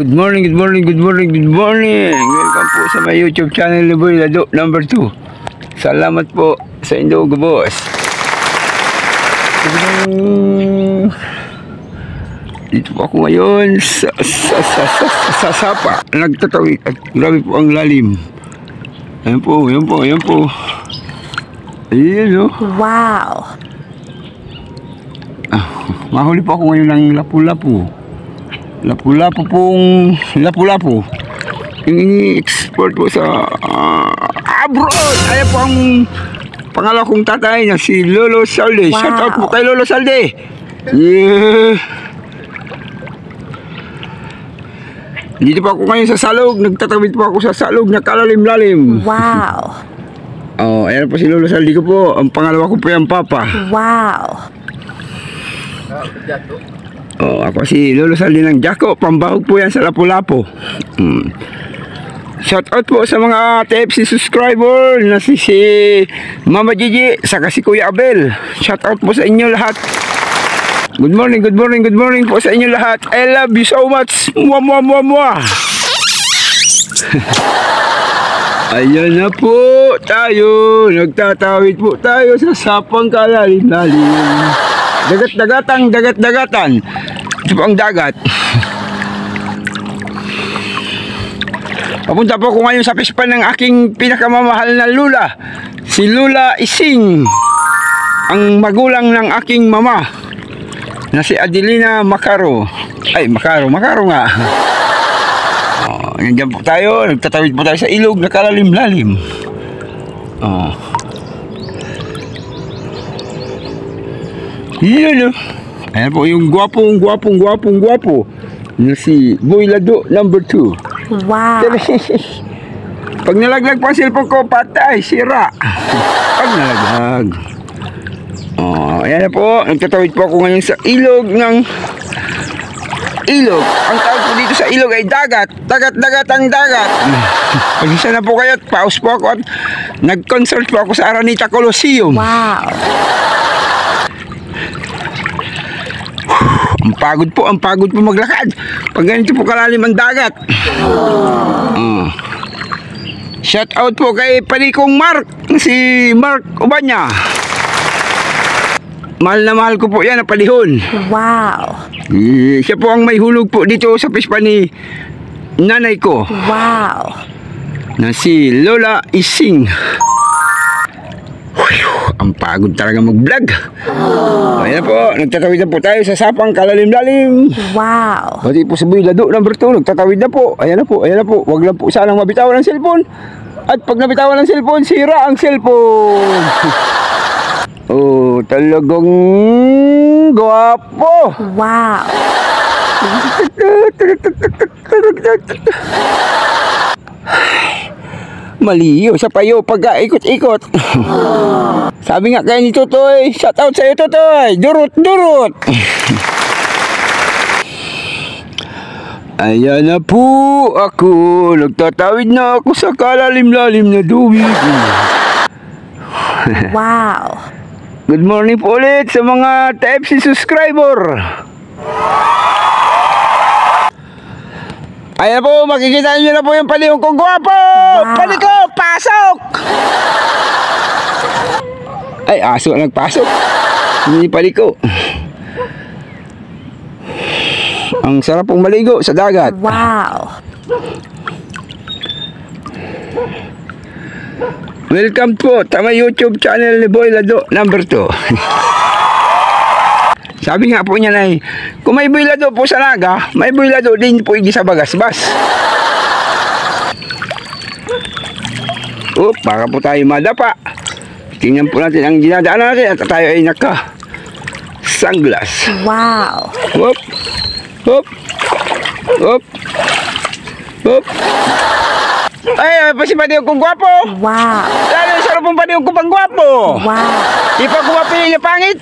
Good morning, good morning, good morning, good morning. Welcome po sa my YouTube channel ni Boy Lado number 2. Salamat po sa inyo, boss. Dito po ako ngayon sa Sapa. Nagtatawid. Grabe po ang lalim. Ayan po, ayan po, ayan po. Ayan o. Wow. Mahuli po ako ngayon ng lapu-lapu. Lapu-lapu pong lapu-lapu. Yung ini-export po sa abroad. Ayan po ang pangalawa kong tatay na si Lolo Salde. Wow. Shout out po kay Lolo Salde. Yeah. Dito po ako ngayon sa salog. Nagtatawid po ako sa salog na kalalim-lalim. Wow. Oh, ayan po si Lolo Salde ko po. Ang pangalawa ko po yung papa. Wow. Oh, ako si Lolo Salde ng Jaco. Pambahog po yan sa lapu-lapu. Shout out po sa mga TFC subscriber na si Mama Gigi saka si Kuya Abel. Shout out po sa inyo lahat. Good morning, good morning, good morning po sa inyo lahat. I love you so much. Mwah, mwah, mwah, mwah. Ayan na po tayo. Nagtatawid po tayo sa sapang kalalim-lalim. Dagat-dagatan, dagat-dagatan. Ito po ang dagat. Papunta po ako ngayon sa pispan ng aking pinakamamahal na lula. Si Lula Ising. Ang magulang ng aking mama na si Adelina Macaro. Ay, Macaro nga. Oh, nandiyan po tayo. Nagtatawid po tayo sa ilog na kalalim-lalim. Oh. Yan o. Ayan po yung gwapong na si Boy Lado number 2. Wow. Pag nalaglag pa ang cellphone ko, patay, sira. Pag nalaglag. Oh, ayan na po. Nagtatawid po ako ngayon sa ilog ng ilog. Ang tawag po dito sa ilog ay dagat. Dagat ang dagat. Pag-isa na po kayo, pause po ako at nag-concert po ako sa Araneta Coliseum. Wow. Ang pagod po maglakad. Pag ganito po kalalim ang dagat. Shout out po kay panikong Mark, si Mark Ubanya. Mahal na mahal ko po yan, palihon. Wow. Siya po ang may hulog po dito sa pispa ni nanay ko. Wow. Na si Lola Ising. Ang pagod talaga mag-vlog. Ayan po, nagtatawid na po tayo sa sapang kalalim-lalim. Wow. Pati po sa Boy Lado number 2, nagtatawid na po. Ayan na po, ayan na po. Huwag lang po sanang mabitawan ng cellphone. At pag nabitawan ng cellphone, sira ang cellphone. Oh, talagang gwapo. Wow. Maliyo sa payo pag ikot-ikot. Sabi nga kaya ni Totoy, shout out sa'yo Totoy, durut. Ayan na po ako, nagtatawid na ako sa kalalim-lalim na tubig. Wow. Good morning po ulit sa mga TFC subscriber. Ayan po, makikita nyo na po yung palihong kong gwapo. Wow. Paliko, pasok! Ay, aso nagpasok. Hindi paliko. Ang sarap pong maligo sa dagat. Wow. Welcome po sa my YouTube channel ni Boy Lado number 2. Sabi nga po niya na kung may Boy Lado po sa Naga, may Boy Lado din po sa Bagasbas. Baka po tayo madapa. Tingnan po natin ang dinadaanan natin at tayo ay naka-sunglass. Wow. Hop. Ay, pasipadiyo kong gwapo. Wow. Lalo sa sarap pong padiyo kong pang gwapo. Wow. Di pa ko mapili na pangit.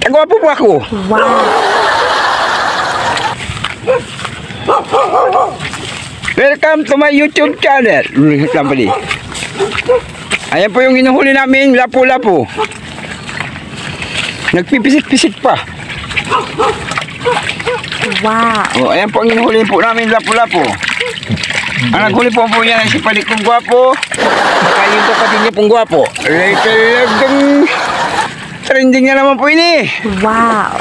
Gwapo po ako. Wow. Welcome to my YouTube channel. Ayan po yung hinuhuli namin lapu-lapu. Nagpipisit-pisit pa. Wow. Oh, ayan po ang inuhuli po namin lapu-lapu. Ang naghuli po yan ay si Palikong Gwapo. Saka yung kapatid niya pong Gwapo. Ay, talagang trending na naman po ini. Wow.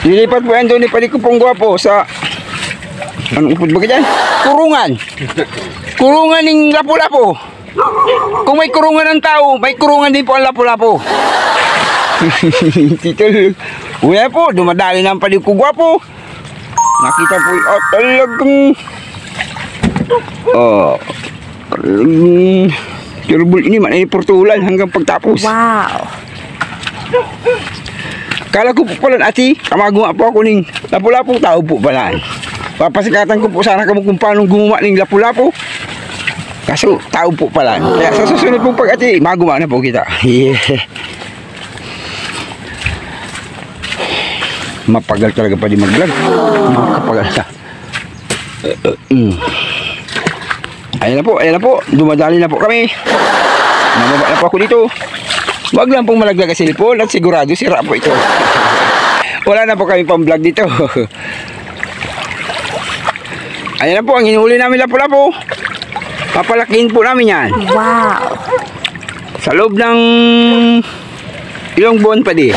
Lilipat po yan doon ni Palikong pong Gwapo sa... Anong upod ba ka dyan? Kurungan. Kurungan ng lapu-lapu. Kung may kurungan ng tao, may kurungan din po ang lapu-lapu. Titol. Uya po, dumadali na ang Palikong Gwapo. Nakita po yung talagang turbul ini man ay portulan hanggang pagtapos. Wow. Kala ko po pala ati, kamagawa po ako ng lapu-lapu, tao po pala. Papasikatan ko po sana kamo kung paano gumawa ng lapu-lapu. Kaso tao po pala. Kaya sa susunod pong pag-ati, magawa na po kita. Mapagal talaga pa di mag-vlog. Makapagal ka. Ayan na po. Dumadali na po kami. Nababa na po ako dito. Wag lang pong malaglag ang cellphone at sigurado sira po ito. Wala na po kami pang vlog dito. Ayan na po, ang hinuli namin lapu-lapu. Papalakihin po namin yan. Wow. Sa loob ng ilang buwan pa di.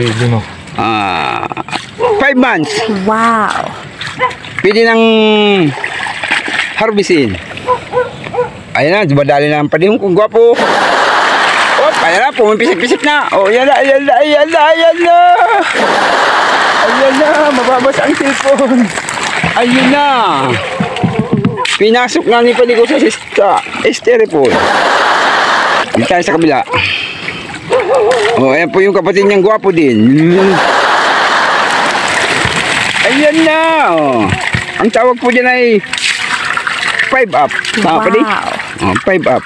Lima. 5 months. Wow. Pwede nang harvestin. Ayan na, dumadali na ang padihong kong Gwapo. Oh, ayan na, pumipisik-pisik na. Oh, ayan na. Ayan na, mababasa ang cellphone. Ayun na. Pinasok na ni Paligo sa styrofoam. Dito tayo sa kabila. Oh, ayan po yung kapatid niyang Gwapo din. Ayan na. Oh. Ang tawag po dyan ay 5 up. Tama pa di? Oh, 5 up.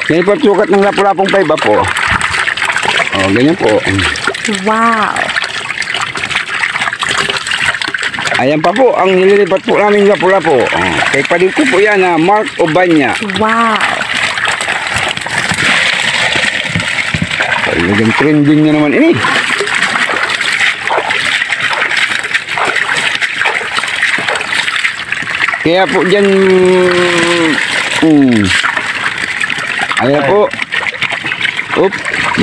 Ganyan po ang sukat ng lapu-lapong 5 up po. Oh, ganyan po. Wow. Ayan pa po, ang nililipat po namin lapu-lapo. Oh, kay palit ko po yan na Mark Obanya. Wow. Talagang trending na naman ini. Kaya po dyan, ayan po.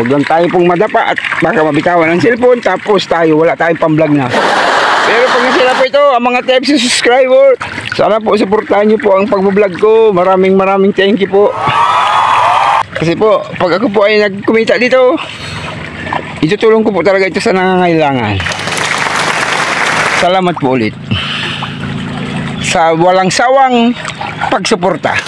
Wag lang tayo pong madapa at baka mabitawan ang cellphone tapos tayo wala tayong pang-vlog na. Pero pag nasila po ito, ang mga TFC subscriber, sana po supportahan nyo po ang pag-vlog ko. Maraming thank you po. Kasi po, pag ako po ay nagkumita dito, itutulong ko po talaga ito sa nangangailangan. Salamat po ulit sa walang sawang pagsuporta.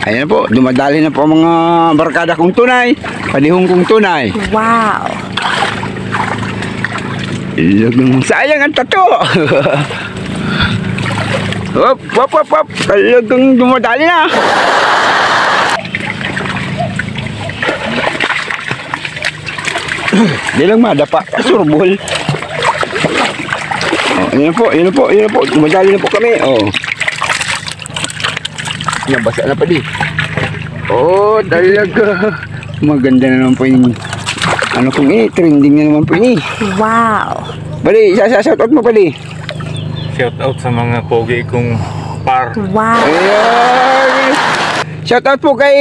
Ayan po, dumadali na po ang mga barkada kong tunay, padihong kong tunay. Wow. Sayang ang tato. Hop. Talagang dumadali na. Di lang madapa, surbol. Oh, ayan po. Dumadali na po kami. Oh. Nabasa na pa di. Oh, talaga. Maganda na naman po yung ano kung ini, trending na naman po ini. Wow. Bali, shoutout mo pali. Shout out sa mga pogi kong par. Wow. Ayan. Shoutout po kay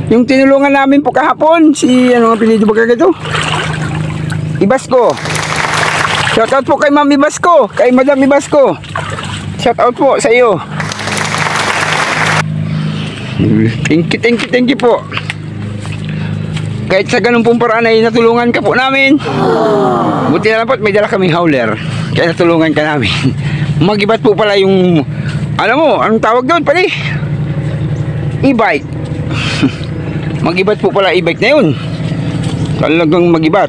yung tinulungan namin po kahapon, si ano ang apelyido ba kagado? Ibasco. Shoutout po kay Ma'am Ibasco, kay Madam Ibasco. Shoutout po sa iyo. Thank you po. Kahit sa ganun pong paraan ay natulungan ka po namin. Buti na lang po may dala kaming howler. Kaya natulungan ka namin. Magibat po pala yung alam mo, anong tawag doon pala? E-bike. Magibat po pala e-bike na yun. Talagang magibat.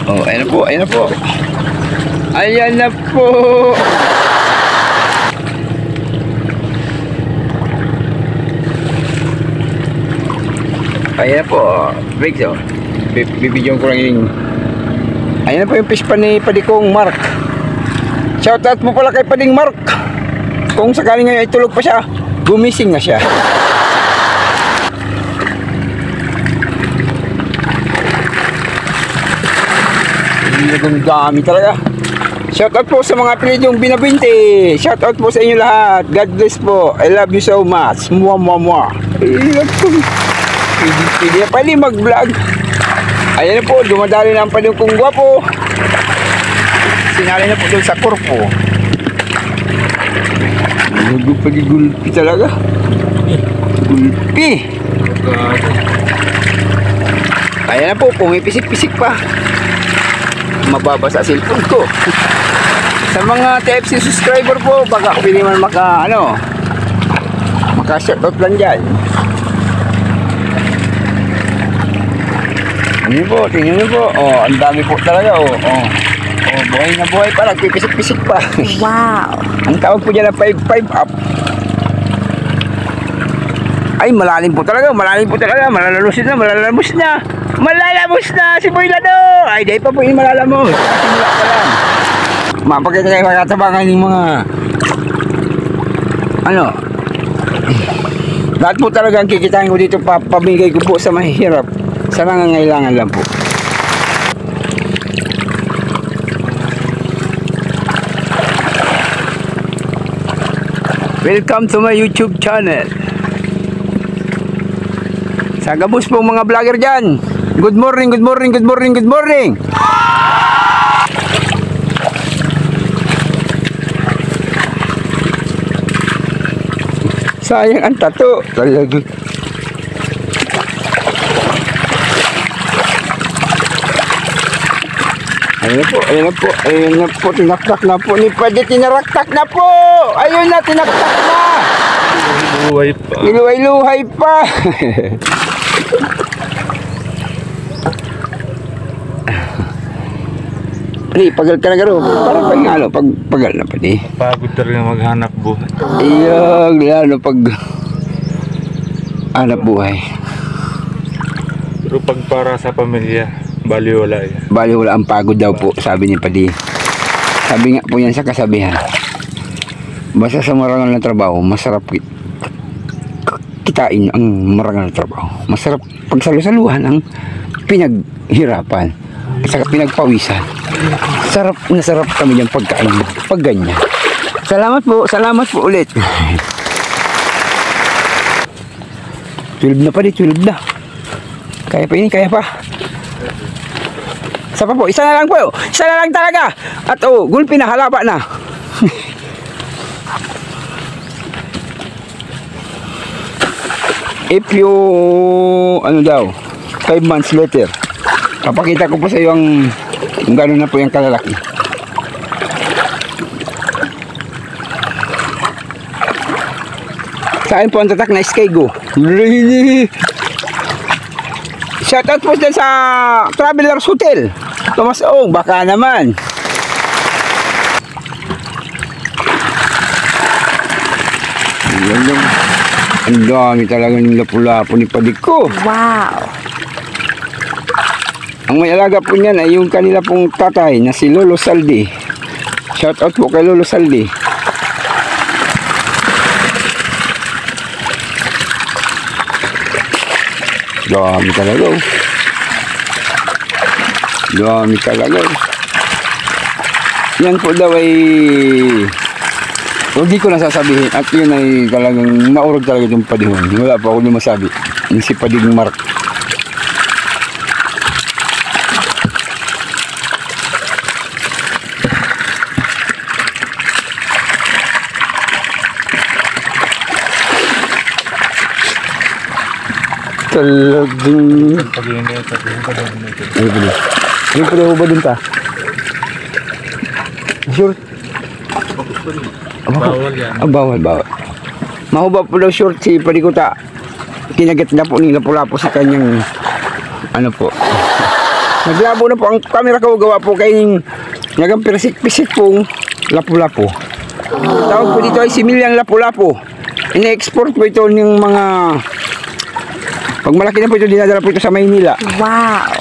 Oh, ayan na po. Ayan na po. Ayan na po, Briggs, oh. Bibidyon ko lang yung... Ayan na po yung fish pan ni Padikong Mark. Shoutout mo pala kay Pading Mark. Kung sakaling ngayon ay tulog pa siya, gumising na siya. Ang dami talaga. Shoutout po sa mga apelyidong binabinti. Shoutout po sa inyo lahat. God bless po. I love you so much. Mua mua mua. Pwede na pali mag-vlog. Ayan na po, dumadali na ang panyung kong gwapo. Sinali na po doon sa korpo. Gulpi talaga. Gulpi. Ayan na po, pumipisik-pisik pa. Mababasa cellphone ko. Sa mga TFC subscriber po, baka pwede man maka-shoutout lang dyan. Ano po, tingnan nyo po. Oh, ang dami po talaga. Oh, buhay na buhay pa. Nagpipisik-pisik pa. Wow. Ang tawag po dyan na 5-5 up. Ay, malalim po talaga. Malalamos na. Si Boy Lado. Ay, dahil pa po yung malalamos. Simula pa lang. Mapagkita kayo makatabangan yung mga... Lahat po talaga ang kikitain ko dito. Pabigay ko po sa mahihirap. Sa nangangailangan lang po. Welcome to my YouTube channel. Sa gabos po mga vlogger dyan. Good morning. Sayang ang tato. Talaga. Ayun na po, tinaktak na po ni Pwede, tinaraktak na po! Ayun na, tinaktak na! Iluhay pa! Pwede, pagal ka na garo. Para pagal na pwede. Pagod talaga maghanap buhay. Iyag, lalo pag hanap buhay. Pero pag para sa pamilya, baliwala yan. Baliwala ang pagod daw po, sabi ni Padi. Sabi nga po yan sa kasabihan. Basta sa marangal na trabaho, masarap kitain ang marangal na trabaho. Masarap pagsalusaluhan ang pinaghirapan at saka pinagpawisan. Sarap na sarap kami dyan pagkain pag ganyan. Salamat po ulit. 12 na pa di, 12 na. Kaya pa. Isa pa po, isa na lang po. Isa na lang talaga. At gulpi na, halaba na. If you, 5 months later, papakita ko po sa iyo kung gano'n na po yung kalalaki. Saan po ang tatak na Skygo? Shoutout po dyan sa Travelers Hotel. Thomas Ong, baka naman. Ang dami talaga ng lapu-lapu ni Padiko. Wow. Ang may alaga po niyan ay yung kanila pong tatay na si Lolo Saldi. Shoutout po kay Lolo Saldi. Dami talaga. Dami talaga. Yan po daw ay hindi ko nasasabihin at yun ay talagang naurog talaga itong Padihon. Wala pa ako lumasabi. Yung si Pading Mark. Talagang Pag-iinit, pag-iinit. ay pala. Yung pala ho ba dun ta? Sure. Bawal yan. Bawal. Mahubap po daw short si Padikuta. Kinagat na po ni Lapu-Lapu sa kanyang po. Naglabo na po ang camera ko, gawa po kay nagang pisik pong Lapu-Lapu. Tawag po dito ay similyang Lapu-Lapu. Ine-export po ito ng mga Pag malaki na po ito, dinadala po ito sa Maynila. Wow.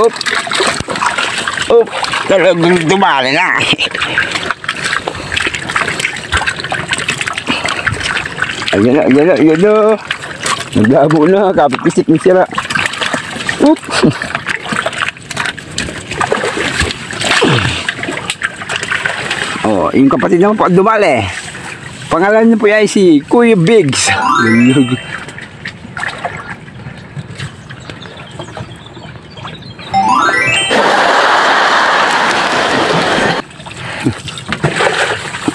Oop. Oop. Talagang dumali na. Ayan na. Naglabo na, kapit-pisik ng sira. Oop. Oh, yung kapatid naman po dumali. Pangalan niya po ay si Kuya Biggs.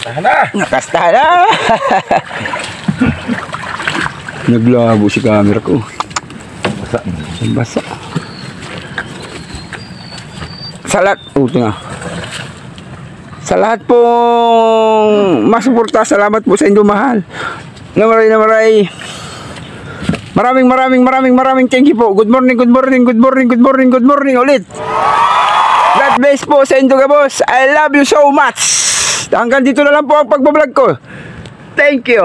Tahan na! Nakasta na. Naglabo si camera ko. Basa. Sa lahat, ito sa lahat pong masuporta, salamat po sa inyo mahal. Na maray. Maraming thank you po. Good morning ulit. God bless po sa inyo boss. I love you so much. Hanggang dito na lang po ang pagbablog ko. Thank you.